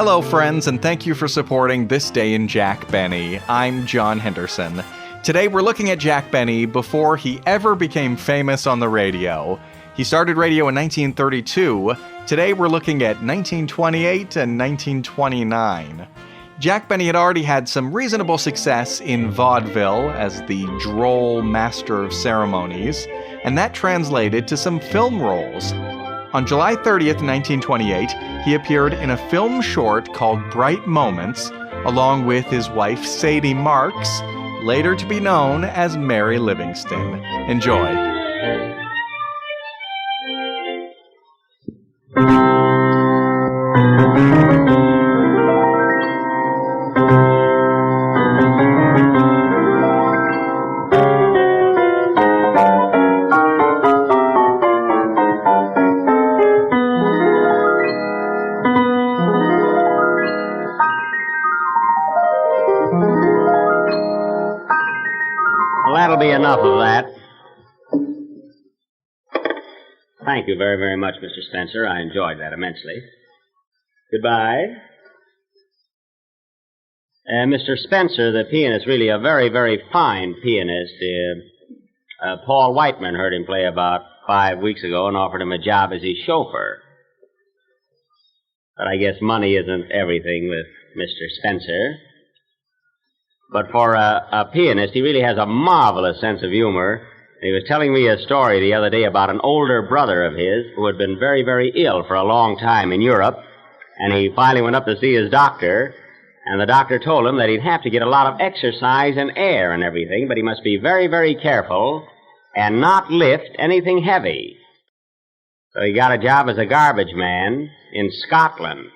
Hello, friends, and thank you for supporting This Day in Jack Benny. I'm John Henderson. Today we're looking at Jack Benny before he ever became famous on the radio. He started radio in 1932. Today we're looking at 1928 and 1929. Jack Benny had already had some reasonable success in vaudeville as the droll Master of Ceremonies, and that translated to some film roles. On July 30th, 1928, he appeared in a film short called Bright Moments, along with his wife Sadie Marks, later to be known as Mary Livingston. Enjoy. Well, that'll be enough of that. Thank you very, very much, Mr. Spencer. I enjoyed that immensely. Goodbye. Mr. Spencer, the pianist, really a very, very fine pianist. Paul Whiteman heard him play about 5 weeks ago and offered him a job as his chauffeur. But I guess money isn't everything with Mr. Spencer. But for a pianist, he really has a marvelous sense of humor. He was telling me a story the other day about an older brother of his who had been very, very ill for a long time in Europe, and he finally went up to see his doctor, and the doctor told him that he'd have to get a lot of exercise and air and everything, but he must be very, very careful and not lift anything heavy. So he got a job as a garbage man in Scotland.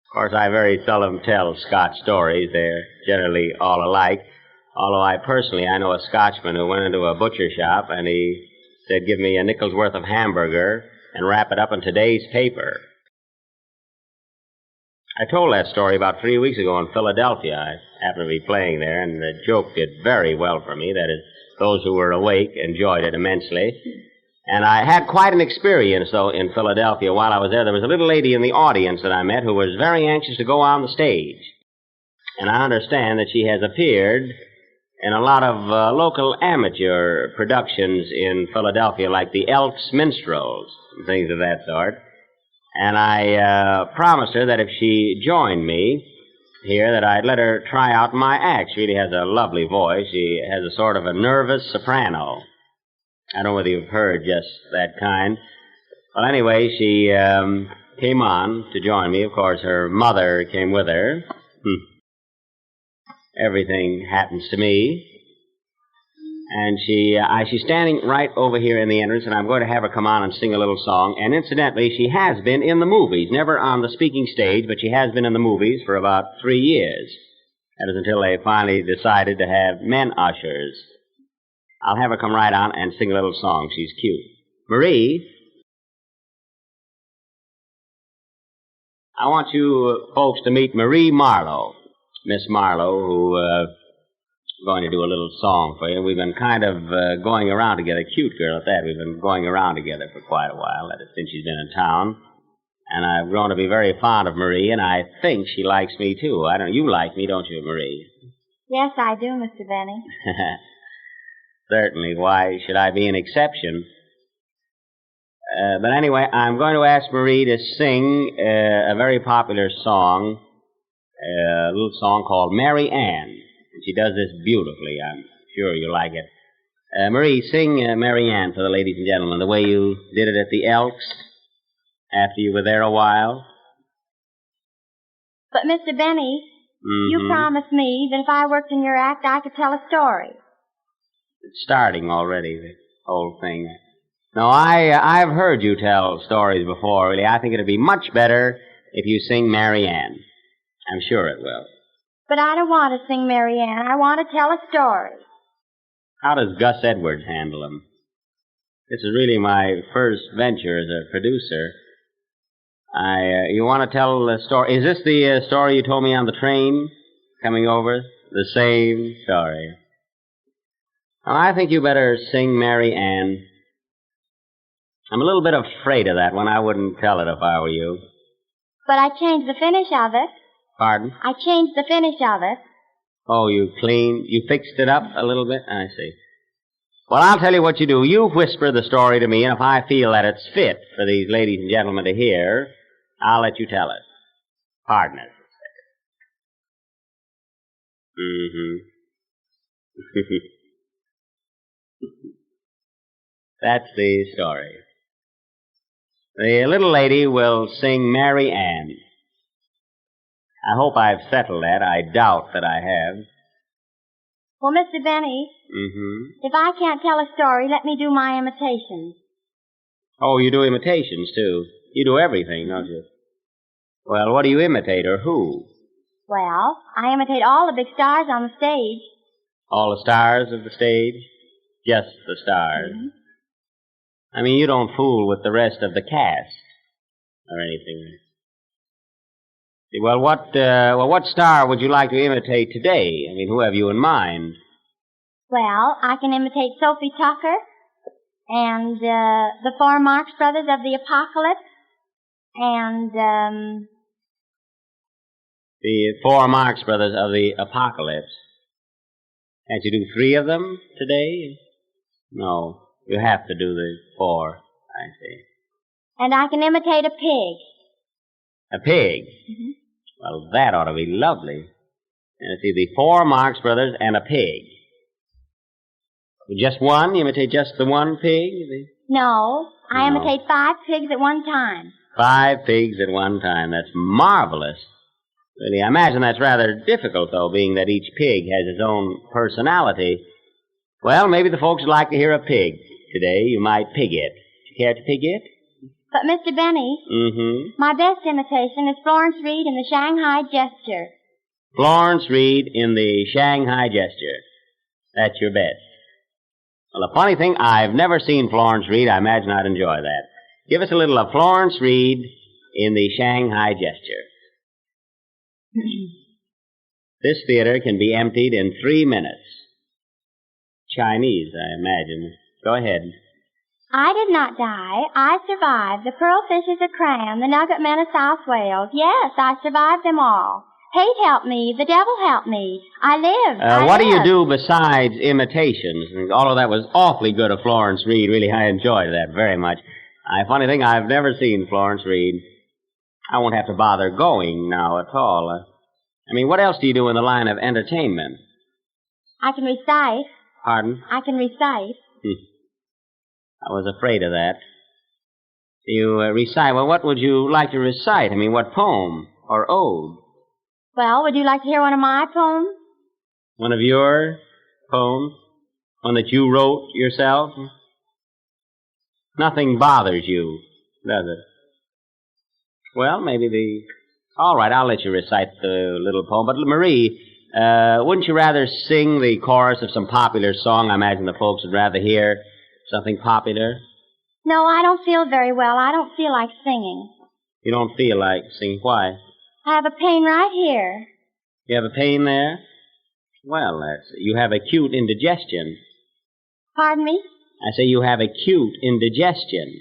Of course, I very seldom tell Scotch stories. They're generally all alike. Although I know a Scotchman who went into a butcher shop and he said, "Give me a nickel's worth of hamburger and wrap it up in today's paper." I told that story about 3 weeks ago in Philadelphia. I happened to be playing there, and the joke did very well for me. That is, those who were awake enjoyed it immensely. And I had quite an experience, though, in Philadelphia while I was there. There was a little lady in the audience that I met who was very anxious to go on the stage. And I understand that she has appeared in a lot of local amateur productions in Philadelphia, like the Elks Minstrels and things of that sort. And I promised her that if she joined me here, that I'd let her try out my act. She really has a lovely voice. She has a sort of a nervous soprano. I don't know whether you've heard just that kind. Well, anyway, she came on to join me. Of course, her mother came with her. Everything happens to me. And she's standing right over here in the entrance, and I'm going to have her come on and sing a little song. And incidentally, she has been in the movies, never on the speaking stage, but she has been in the movies for about 3 years. That is until they finally decided to have men ushers. I'll have her come right on and sing a little song. She's cute. Marie, I want you folks to meet Marie Marlowe, Miss Marlowe, who is going to do a little song for you. We've been kind of going around together, cute girl at that. We've been going around together for quite a while, that is, since she's been in town. And I've grown to be very fond of Marie, and I think she likes me, too. You like me, don't you, Marie? Yes, I do, Mr. Benny. Certainly. Why should I be an exception? But anyway, I'm going to ask Marie to sing a very popular song, a little song called Mary Ann. And she does this beautifully. I'm sure you'll like it. Marie, sing Mary Ann for the ladies and gentlemen, the way you did it at the Elks after you were there a while. But, Mr. Benny, you promised me that if I worked in your act, I could tell a story. It's starting already, the whole thing. No, I've heard you tell stories before, really. I think it'd be much better if you sing Mary Ann. I'm sure it will. But I don't want to sing Mary Ann. I want to tell a story. How does Gus Edwards handle them? This is really my first venture as a producer. You want to tell the story? Is this the story you told me on the train coming over? The same story. Well, I think you better sing Mary Ann. I'm a little bit afraid of that one. I wouldn't tell it if I were you. But I changed the finish of it. Pardon? I changed the finish of it. Oh, you fixed it up a little bit? I see. Well, I'll tell you what you do. You whisper the story to me, and if I feel that it's fit for these ladies and gentlemen to hear, I'll let you tell it. Pardon us. That's the story. The little lady will sing Mary Ann. I hope I've settled that. I doubt that I have. Well, Mr. Benny, if I can't tell a story, let me do my imitations. Oh, you do imitations, too. You do everything, don't you? Well, what do you imitate, or who? Well, I imitate all the big stars on the stage. All the stars of the stage? Just the stars? I mean, you don't fool with the rest of the cast or anything. Well, what star would you like to imitate today? I mean, who have you in mind? Well, I can imitate Sophie Tucker and the four Marx Brothers of the Apocalypse and the four Marx Brothers of the Apocalypse. Can't you do 3 of them today? No, you have to do the 4. I see. And I can imitate a pig. A pig? Well, that ought to be lovely. And see, the 4 Marx Brothers and a pig. Just one? You imitate just the one pig? No, I imitate 5 pigs at one time. 5 pigs at one time. That's marvelous. Really, I imagine that's rather difficult, though, being that each pig has his own personality. Well, maybe the folks would like to hear a pig today. You might pig it. You care to pig it? But, Mr. Benny, my best imitation is Florence Reed in the Shanghai Gesture. Florence Reed in the Shanghai Gesture. That's your best. Well, a funny thing, I've never seen Florence Reed. I imagine I'd enjoy that. Give us a little of Florence Reed in the Shanghai Gesture. This theater can be emptied in 3 minutes. Chinese, I imagine. Go ahead. I did not die. I survived. The pearlfish is a cram, the nugget men of South Wales. Yes, I survived them all. Hate help me. The devil help me. I live. What do you do besides imitations? And although that was awfully good of Florence Reed, really, I enjoyed that very much. Funny thing, I've never seen Florence Reed. I won't have to bother going now at all. What else do you do in the line of entertainment? I can recite. Pardon? I can recite. I was afraid of that. You recite. Well, what would you like to recite? What poem or ode? Well, would you like to hear one of my poems? One of your poems? One that you wrote yourself? Nothing bothers you, does it? Well, maybe all right, I'll let you recite the little poem. But, Marie, wouldn't you rather sing the chorus of some popular song? I imagine the folks would rather hear something popular. No, I don't feel very well. I don't feel like singing. You don't feel like singing? Why? I have a pain right here. You have a pain there? Well, you have acute indigestion. Pardon me? I say you have acute indigestion.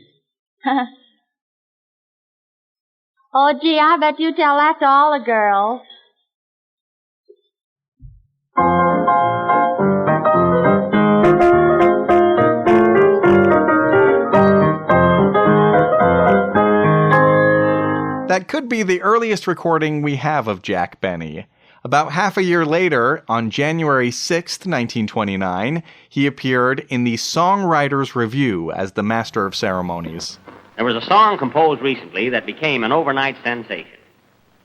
Oh, gee, I bet you tell that to all the girls. That could be the earliest recording we have of Jack Benny. About half a year later, on January 6th, 1929, he appeared in the Writers Revue as the Master of Ceremonies. There was a song composed recently that became an overnight sensation.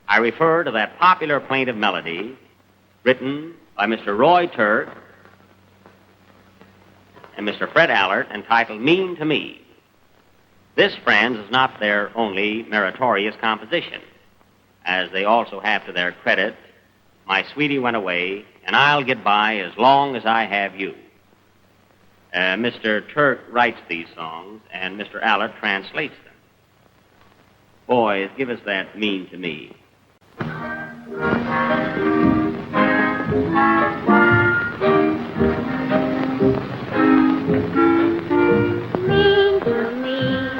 I refer to that popular plaintive melody written by Mr. Roy Turk and Mr. Fred Allert entitled Mean to Me. This, friends, is not their only meritorious composition, as they also have to their credit My Sweetie Went Away, and I'll Get By As Long As I Have You. Mr. Turk writes these songs, and Mr. Allert translates them. Boys, give us that Mean to Me. Mean to me,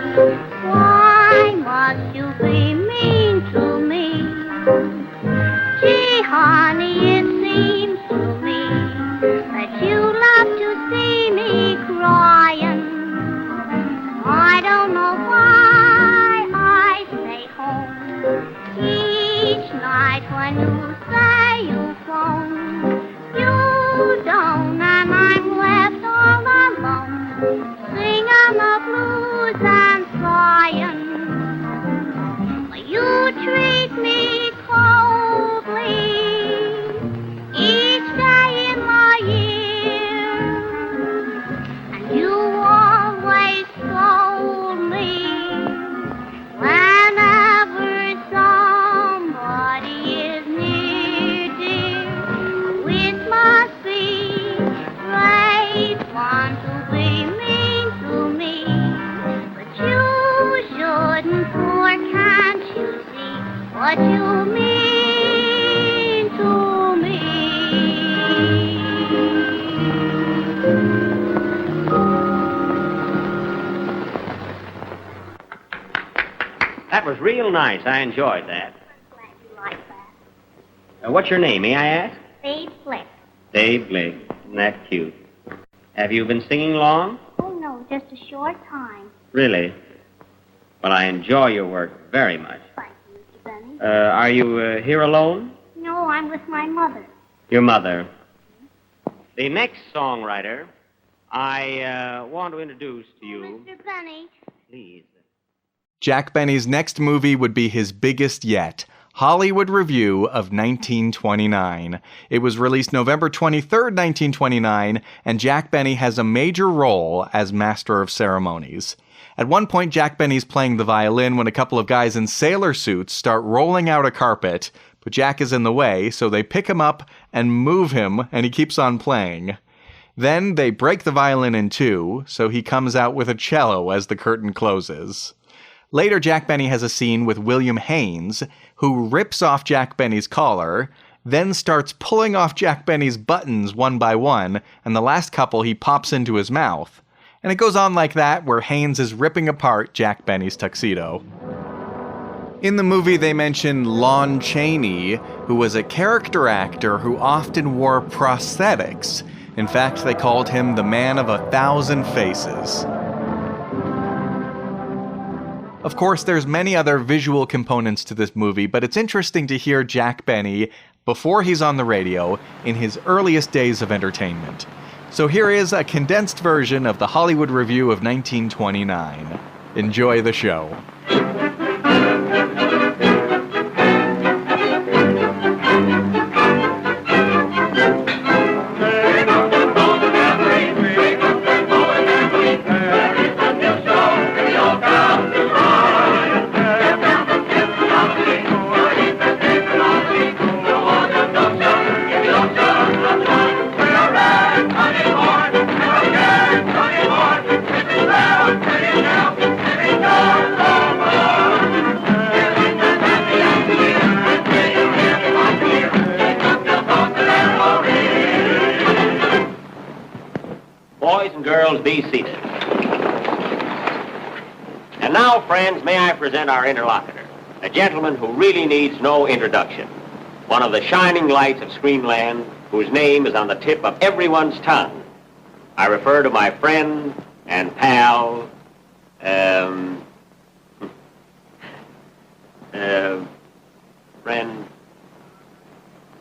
what you mean to me. That was real nice. I enjoyed that. Glad you like that. What's your name, may I ask? Dave Flick. Dave Blake. Isn't that cute? Have you been singing long? Oh, no, just a short time. Really? Well, I enjoy your work very much. Thank you, Mr. Benny. Are you here alone? No, I'm with my mother. Your mother. The next songwriter I want to introduce to you. Mr. Benny. Please. Jack Benny's next movie would be his biggest yet, Hollywood Revue of 1929. It was released November 23rd, 1929, and Jack Benny has a major role as Master of Ceremonies. At one point, Jack Benny's playing the violin when a couple of guys in sailor suits start rolling out a carpet, but Jack is in the way, so they pick him up and move him, and he keeps on playing. Then they break the violin in two, so he comes out with a cello as the curtain closes. Later, Jack Benny has a scene with William Haynes, who rips off Jack Benny's collar, then starts pulling off Jack Benny's buttons one by one, and the last couple he pops into his mouth. And it goes on like that, where Haynes is ripping apart Jack Benny's tuxedo. In the movie, they mention Lon Chaney, who was a character actor who often wore prosthetics. In fact, they called him the Man of 1,000 Faces. Of course, there's many other visual components to this movie, but it's interesting to hear Jack Benny before he's on the radio in his earliest days of entertainment. So here is a condensed version of the Hollywood Revue of 1929. Enjoy the show. Boys and girls, be seated. And now, friends, may I present our interlocutor, a gentleman who really needs no introduction, one of the shining lights of Screenland, whose name is on the tip of everyone's tongue. I refer to my friend and pal, friend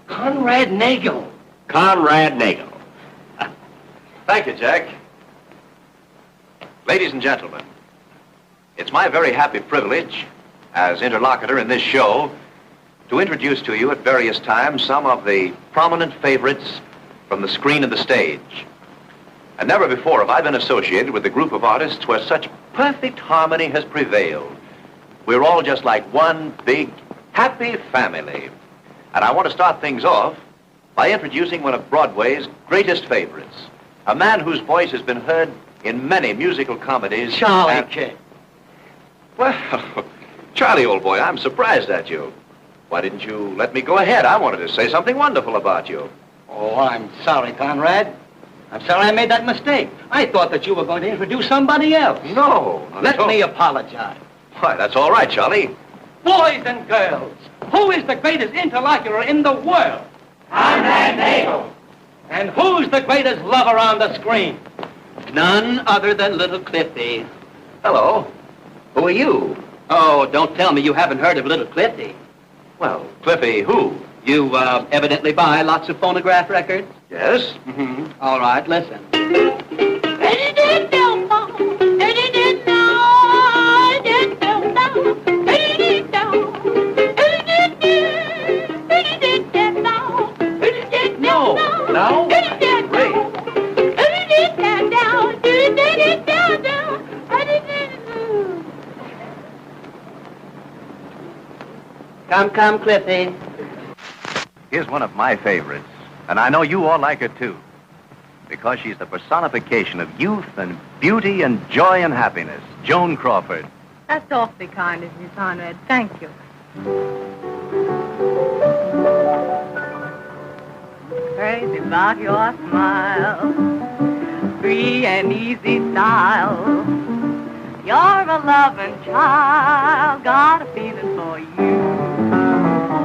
Conrad Nagel. Conrad Nagel. Thank you, Jack. Ladies and gentlemen, it's my very happy privilege, as interlocutor in this show, to introduce to you at various times some of the prominent favorites from the screen and the stage. And never before have I been associated with a group of artists where such perfect harmony has prevailed. We're all just like one big, happy family. And I want to start things off by introducing one of Broadway's greatest favorites, a man whose voice has been heard in many musical comedies. Charlie Kid. Well, Charlie, old boy, I'm surprised at you. Why didn't you let me go ahead? I wanted to say something wonderful about you. Oh, I'm sorry, Conrad. I'm sorry I made that mistake. I thought that you were going to introduce somebody else. No, not at Let all. me apologize. Why, that's all right, Charlie. Boys and girls, who is the greatest interlocutor in the world? Conrad Nagel. And who's the greatest lover on the screen? None other than Little Cliffy. Hello. Who are you? Oh, don't tell me you haven't heard of Little Cliffy. Well, Cliffy, who? You evidently buy lots of phonograph records? Yes? Mm-hmm. All right, listen. No? Great. Come, Cliffy. Here's one of my favorites, and I know you all like her too, because she's the personification of youth and beauty and joy and happiness. Joan Crawford. That's awfully kind of you, Conrad. Thank you. crazy about your smile, free and easy style. You're a loving child, got a feeling for you.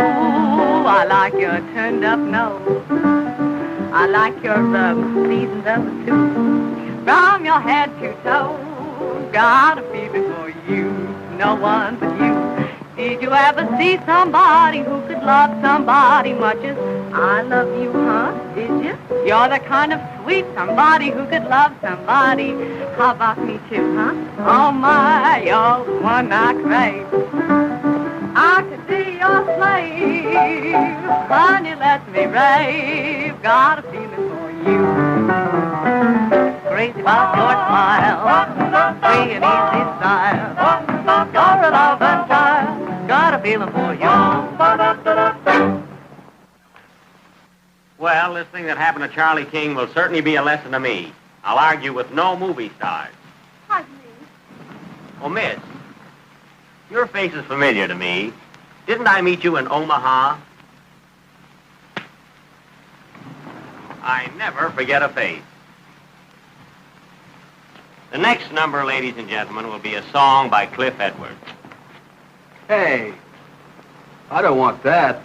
Ooh, I like your turned up nose, I like your seasons of the suit. From your head to toe, got a feeling for you, no one but you. Did you ever see somebody who could love somebody much as I love you, huh? Did you? You're the kind of sweet somebody who could love somebody. How about me too, huh? Oh my, you're one I crave. I could be your slave. Honey, let me rave. Got a feeling for you. Crazy about your smile, free and easy style. You're a loving child, got a feeling for you. Well, this thing that happened to Charlie King will certainly be a lesson to me. I'll argue with no movie stars. Pardon me. Oh, miss, your face is familiar to me. Didn't I meet you in Omaha? I never forget a face. The next number, ladies and gentlemen, will be a song by Cliff Edwards. Hey, I don't want that.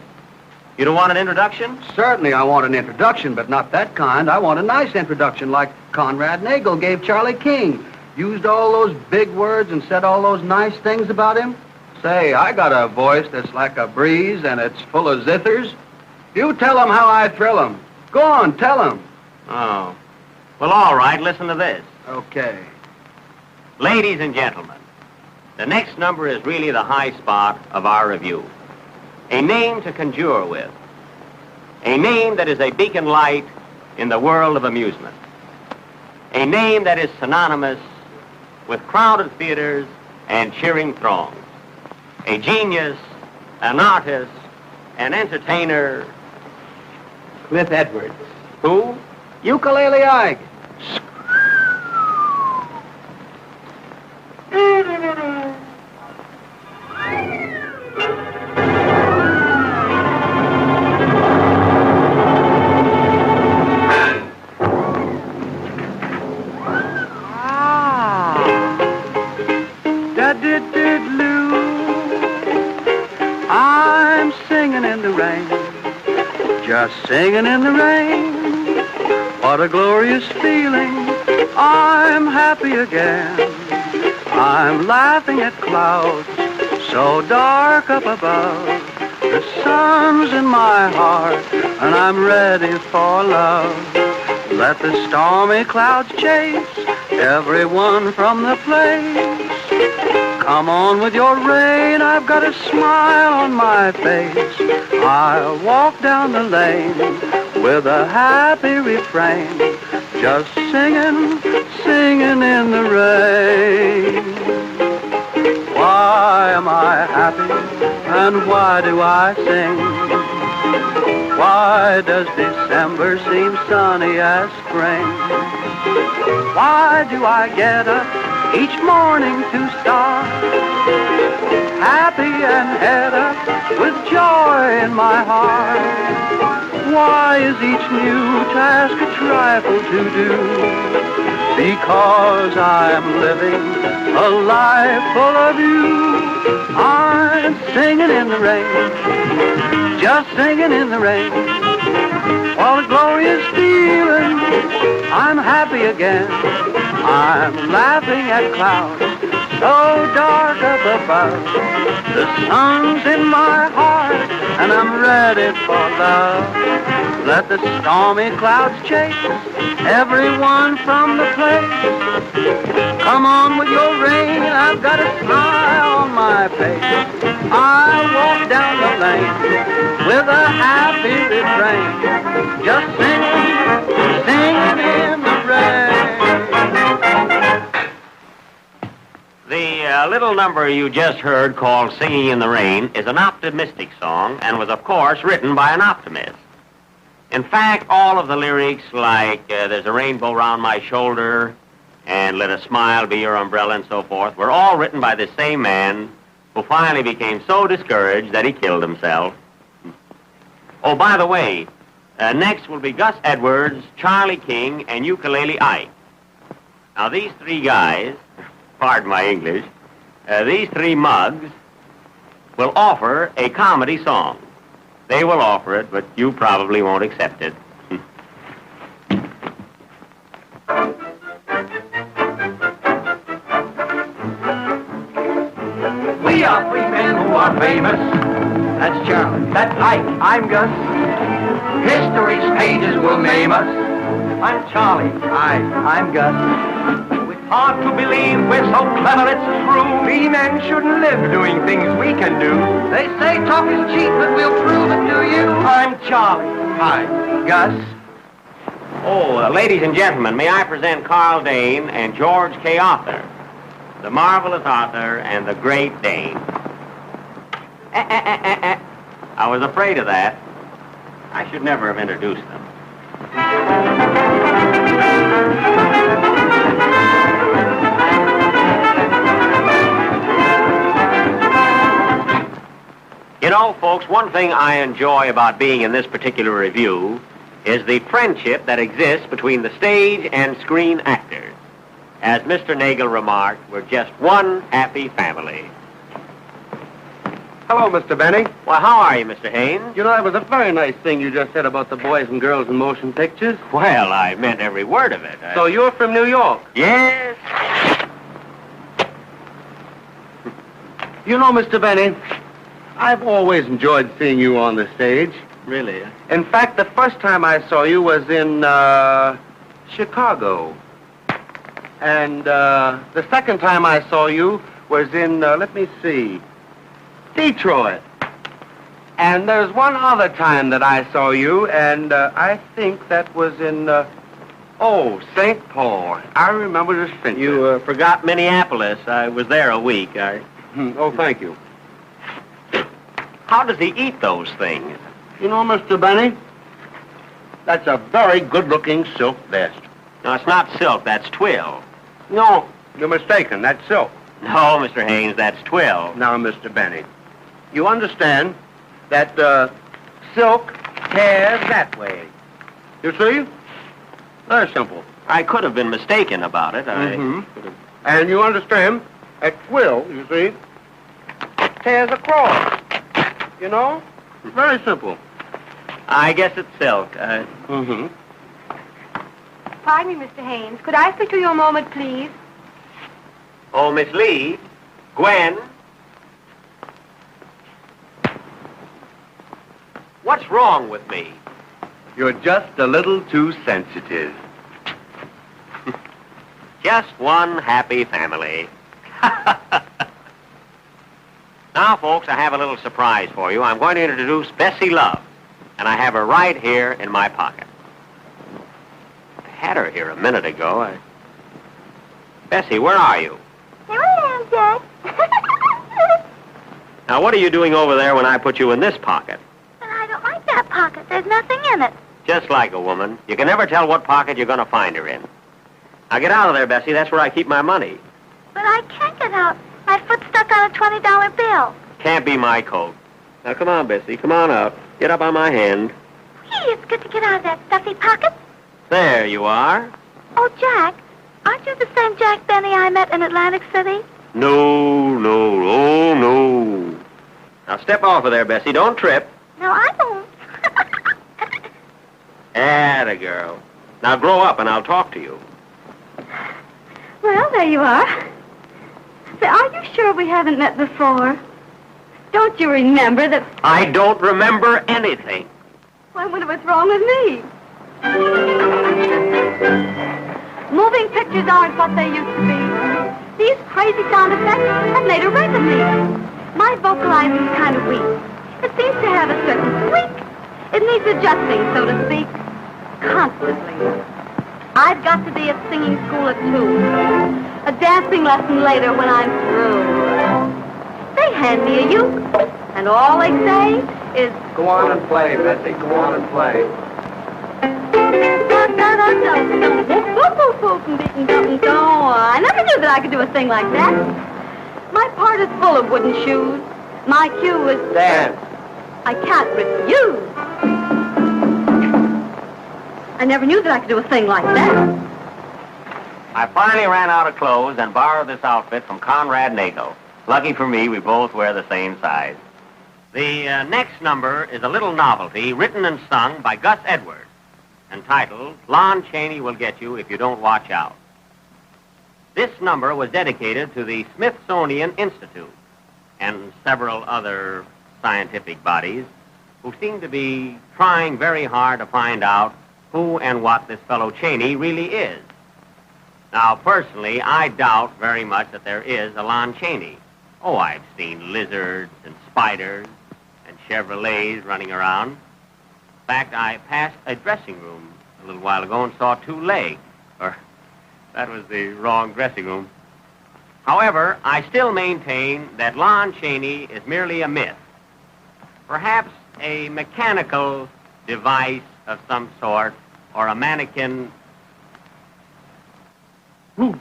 You don't want an introduction? Certainly I want an introduction, but not that kind. I want a nice introduction like Conrad Nagel gave Charlie King. Used all those big words and said all those nice things about him. Say, I got a voice that's like a breeze and it's full of zithers. You tell 'em how I thrill 'em. Go on, tell 'em. Oh. Well, all right, listen to this. Okay. Ladies and gentlemen, the next number is really the high spot of our review. A name to conjure with. A name that is a beacon light in the world of amusement. A name that is synonymous with crowded theaters and cheering throngs. A genius, an artist, an entertainer. Cliff Edwards. Who? Ukulele Ike. I'm singing in the rain, just singing in the rain. What a glorious feeling, I'm happy again. I'm laughing at clouds so dark up above. The sun's in my heart and I'm ready for love. Let the stormy clouds chase everyone from the place. Come on with your rain, I've got a smile on my face. I'll walk down the lane with a happy refrain, just singing, singing in the rain. Why am I happy and why do I sing? Why does December seem sunny as spring? Why do I get up each morning to start happy and head up with joy in my heart? Why is each new task a trifle to do? Because I'm living a life full of you. I'm singing in the rain, just singing in the rain. What a glorious feeling, I'm happy again. I'm laughing at clouds so dark up above. The sun's in my heart and I'm ready for love. Let the stormy clouds chase everyone from the place. Come on with your rain, I've got a smile on my face. I'll walk down the lane with a happy refrain, just singing, singing in the rain. The little number you just heard called Singing in the Rain is an optimistic song and was, of course, written by an optimist. In fact, all of the lyrics, like There's a Rainbow Round My Shoulder and Let a Smile Be Your Umbrella and so forth, were all written by the same man who finally became so discouraged that he killed himself. Oh, by the way, Next will be Gus Edwards, Charlie King, and Ukulele Ike. Now, these three guys, pardon my English, these three mugs will offer a comedy song. They will offer it, but you probably won't accept it. We are three men who are famous. That's Charlie. That's Ike. I'm Gus. History's pages will name us. I'm Charlie. I'm Gus. It's hard to believe we're so clever, it's true. We men shouldn't live doing things we can do. They say talk is cheap, but we'll prove it to you. I'm Charlie. Hi, Gus. Oh, ladies and gentlemen, may I present Carl Dane and George K. Arthur, the marvelous Arthur and the great Dane. I was afraid of that. I should never have introduced them. You know, folks, one thing I enjoy about being in this particular review is the friendship that exists between the stage and screen actors. As Mr. Nagel remarked, we're just one happy family. Hello, Mr. Benny. Well, how are you, Mr. Haynes? You know, that was a very nice thing you just said about the boys and girls in motion pictures. Well, I meant every word of it. So you're from New York? Yes. You know, Mr. Benny, I've always enjoyed seeing you on the stage. Really? In fact, the first time I saw you was in, Chicago. And, the second time I saw you was in, let me see, Detroit. And there's one other time that I saw you, and I think that was in, St. Paul. I remember distinctly. You forgot Minneapolis. I was there a week. Oh, thank you. How does he eat those things? You know, Mr. Benny, that's a very good-looking silk vest. No, it's not silk. That's twill. No, you're mistaken. That's silk. No, Mr. Haynes, that's twill. Now, Mr. Benny, you understand that silk tears that way. You see? Very simple. I could have been mistaken about it. And you understand that twill, you see, tears across. You know? Very simple. I guess it's silk. Pardon me, Mr. Haynes. Could I speak to you a moment, please? Oh, Miss Lee, Gwen. What's wrong with me? You're just a little too sensitive. Just one happy family. Now, folks, I have a little surprise for you. I'm going to introduce Bessie Love, and I have her right here in my pocket. I had her here a minute ago. Bessie, where are you? Here I am, Jack. Now, what are you doing over there when I put you in this pocket? But I don't like that pocket. There's nothing in it. Just like a woman. You can never tell what pocket you're going to find her in. Now, get out of there, Bessie. That's where I keep my money. But I can't get out. My foot's stuck on a $20 bill. Can't be my coat. Now, come on, Bessie. Come on up. Get up on my hand. Gee, it's good to get out of that stuffy pocket. There you are. Oh, Jack, aren't you the same Jack Benny I met in Atlantic City? No. Now, step off of there, Bessie. Don't trip. No, I won't. Atta girl. Now, grow up and I'll talk to you. Well, there you are. Say, are you sure we haven't met before? Don't you remember that... I don't remember anything. Well, I wonder what's wrong with me. Moving pictures aren't what they used to be. These crazy sound effects have made a wreck of me. My vocalizing's kind of weak. It seems to have a certain squeak. It needs adjusting, so to speak, constantly. I've got to be at singing school at 2. A dancing lesson later when I'm through. They hand me a uke, and all they say is... Go on and play, Bessie. Go on and play. I never knew that I could do a thing like that. My part is full of wooden shoes. My cue is... Dance. I can't refuse. I never knew that I could do a thing like that. I finally ran out of clothes and borrowed this outfit from Conrad Nagel. Lucky for me, we both wear the same size. The next number is a little novelty written and sung by Gus Edwards, entitled Lon Chaney Will Get You If You Don't Watch Out. This number was dedicated to the Smithsonian Institute and several other scientific bodies who seem to be trying very hard to find out who and what this fellow Chaney really is. Now, personally, I doubt very much that there is a Lon Chaney. Oh, I've seen lizards and spiders and Chevrolets running around. In fact, I passed a dressing room a little while ago and saw two legs. Or, that was the wrong dressing room. However, I still maintain that Lon Chaney is merely a myth. Perhaps a mechanical device of some sort, or a mannequin. Well,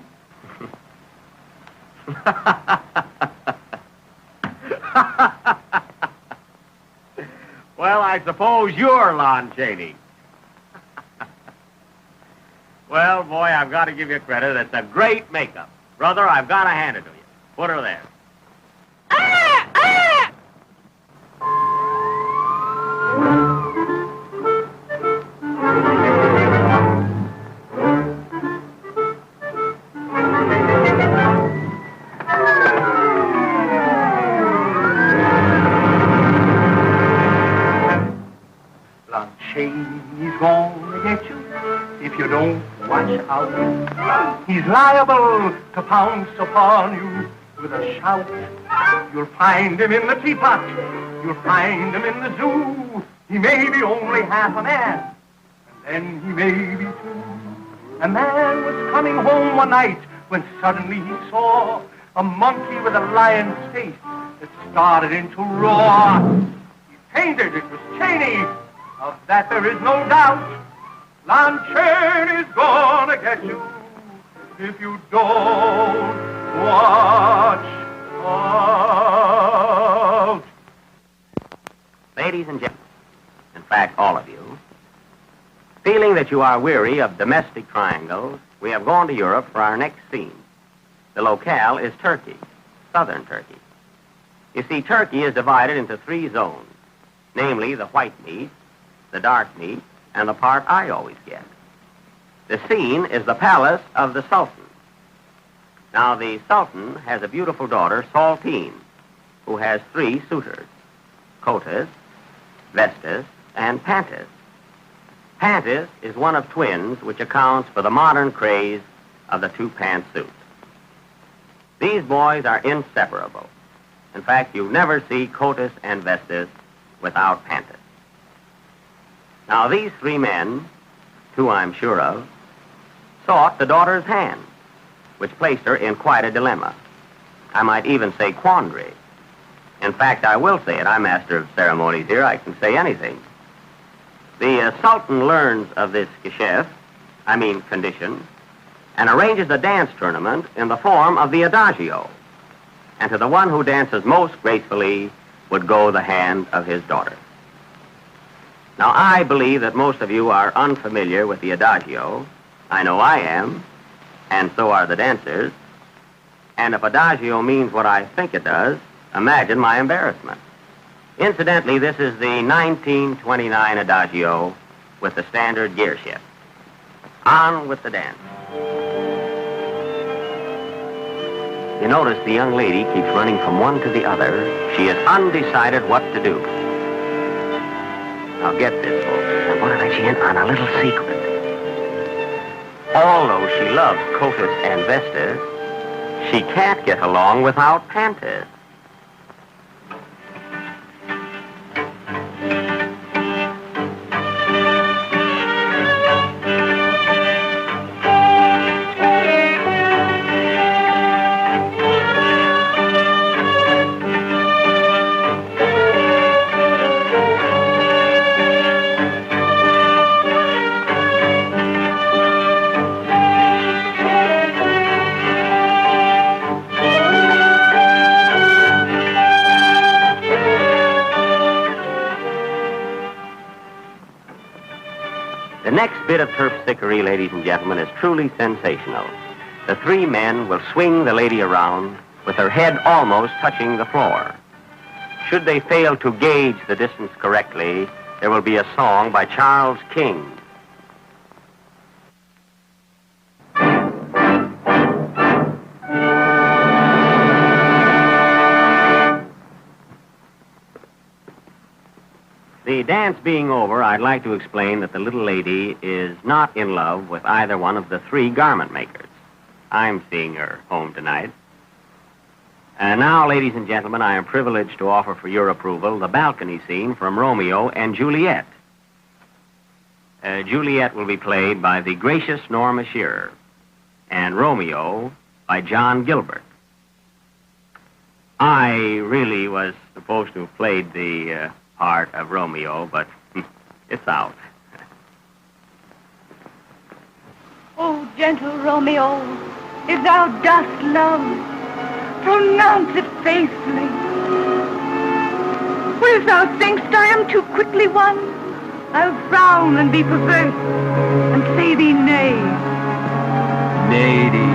I suppose you're Lon Chaney. Well, boy, I've got to give you credit. It's a great makeup. Brother, I've got to hand it to you. Put her there. Lon Chaney's gonna get you if you don't watch out. He's liable to pounce upon you with a shout. You'll find him in the teapot. You'll find him in the zoo. He may be only half a man, and then he may be two. A man was coming home one night when suddenly he saw a monkey with a lion's face that started into roar. He fainted. It was Chaney. Of that there is no doubt. Lon Chaney's gonna get you if you don't watch out. Ladies and gentlemen, in fact, all of you, feeling that you are weary of domestic triangles, we have gone to Europe for our next scene. The locale is Turkey, southern Turkey. You see, Turkey is divided into three zones, namely the white meat, the dark meat, and the part I always get. The scene is the palace of the Sultan. Now, the Sultan has a beautiful daughter, Saltine, who has three suitors, Cotus, Vestas, and Pantis. Pantis is one of twins, which accounts for the modern craze of the two-pant suit. These boys are inseparable. In fact, you never see Cotus and Vestas without Pantis. Now, these three men, two I'm sure of, sought the daughter's hand, which placed her in quite a dilemma. I might even say quandary. In fact, I will say it. I'm Master of Ceremonies here. I can say anything. The Sultan learns of this condition, and arranges a dance tournament in the form of the adagio. And to the one who dances most gracefully would go the hand of his daughter. Now, I believe that most of you are unfamiliar with the adagio. I know I am, and so are the dancers. And if adagio means what I think it does, imagine my embarrassment. Incidentally, this is the 1929 adagio with the standard gear shift. On with the dance. You notice the young lady keeps running from one to the other. She is undecided what to do. Now get this, folks. I'm going to let you in on a little secret. Although she loves Cotus and Vestas, she can't get along without Pantis. next bit of terpsichore, ladies and gentlemen, is truly sensational. The three men will swing the lady around with her head almost touching the floor. Should they fail to gauge the distance correctly, there will be a song by Charles King. The dance being over, I'd like to explain that the little lady is not in love with either one of the three garment makers. I'm seeing her home tonight. And now, ladies and gentlemen, I am privileged to offer for your approval the balcony scene from Romeo and Juliet. Juliet will be played by the gracious Norma Shearer, and Romeo by John Gilbert. I really was supposed to have played the part of Romeo, but it's out. Oh, gentle Romeo, if thou dost love, pronounce it faithfully. For if thou think'st I am too quickly won, I'll frown and be perverse, and say thee nay. Lady,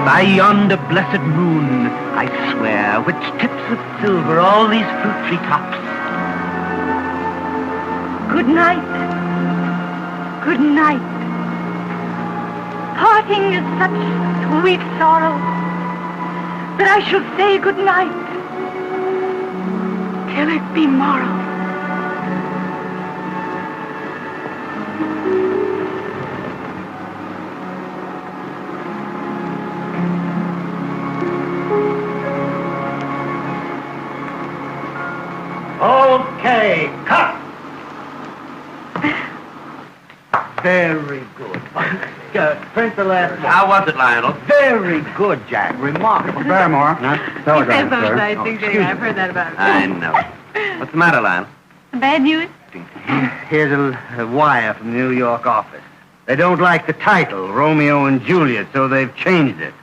by yonder blessed moon, I swear, which tips with silver all these fruit tree tops. Good night. Good night. Parting is such sweet sorrow that I shall say good night till it be morrow. Okay, cut! Very good. Print the last one. How was it, Lionel? Very good, Jack. Remarkable. Barrymore. He says those nice things. I've heard that about him. I know. What's the matter, Lionel? Bad news? Here's a wire from the New York office. They don't like the title, Romeo and Juliet, so they've changed it.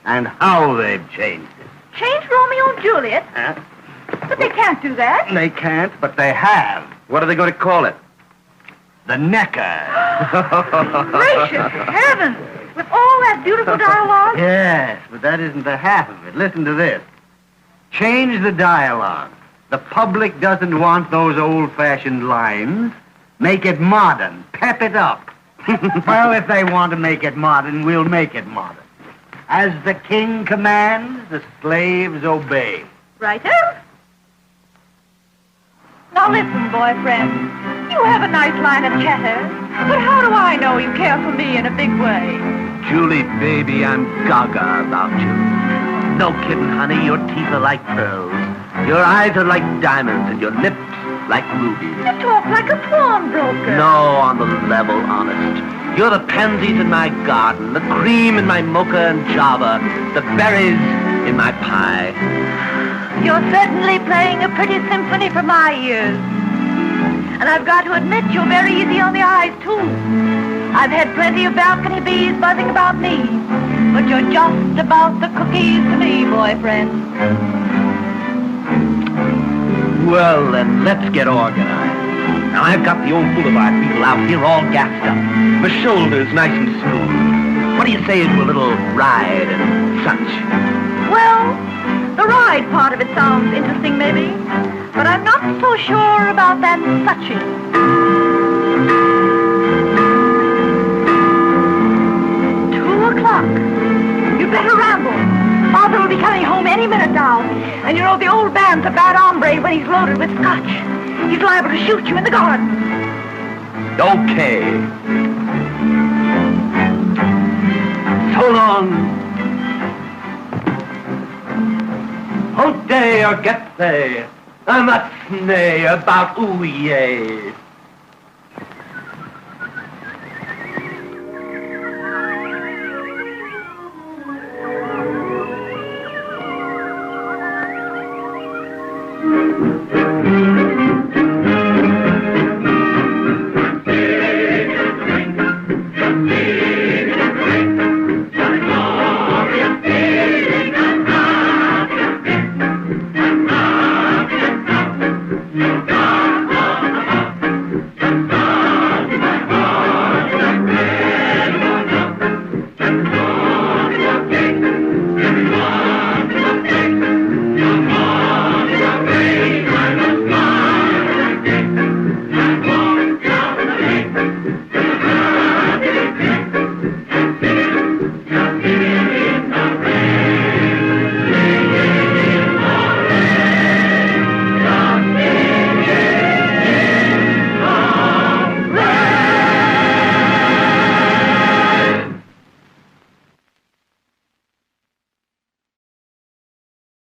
And how they've changed it. Change Romeo and Juliet? Huh? But they can't do that. They can't, but they have. What are they going to call it? The Necker. Gracious heavens! With all that beautiful dialogue? Yes, but that isn't the half of it. Listen to this. Change the dialogue. The public doesn't want those old-fashioned lines. Make it modern. Pep it up. Well, if they want to make it modern, we'll make it modern. As the king commands, the slaves obey. Righto. Now listen, boyfriend. You have a nice line of chatter, but how do I know you care for me in a big way? Julie, baby, I'm gaga about you. No kidding, honey. Your teeth are like pearls. Your eyes are like diamonds, and your lips like rubies. You talk like a pawnbroker. No, on the level, honest. You're the pansies in my garden, the cream in my mocha and java, the berries in my pie. You're certainly playing a pretty symphony for my ears. And I've got to admit you're very easy on the eyes, too. I've had plenty of balcony bees buzzing about me, but you're just about the cookies to me, boyfriend. Well, then, let's get organized. Now, I've got the old boulevard people out here all gassed up. My shoulders nice and smooth. What do you say to a little ride and such? Well, the ride part of it sounds interesting, maybe, but I'm not so sure about that suching. 2 o'clock. You'd better ramble. Father will be coming home any minute now. And you know the old man's a bad hombre when he's loaded with scotch. He's liable to shoot you in the garden. Okay. So long. Honte or get they, I'm a snay about ooh yay.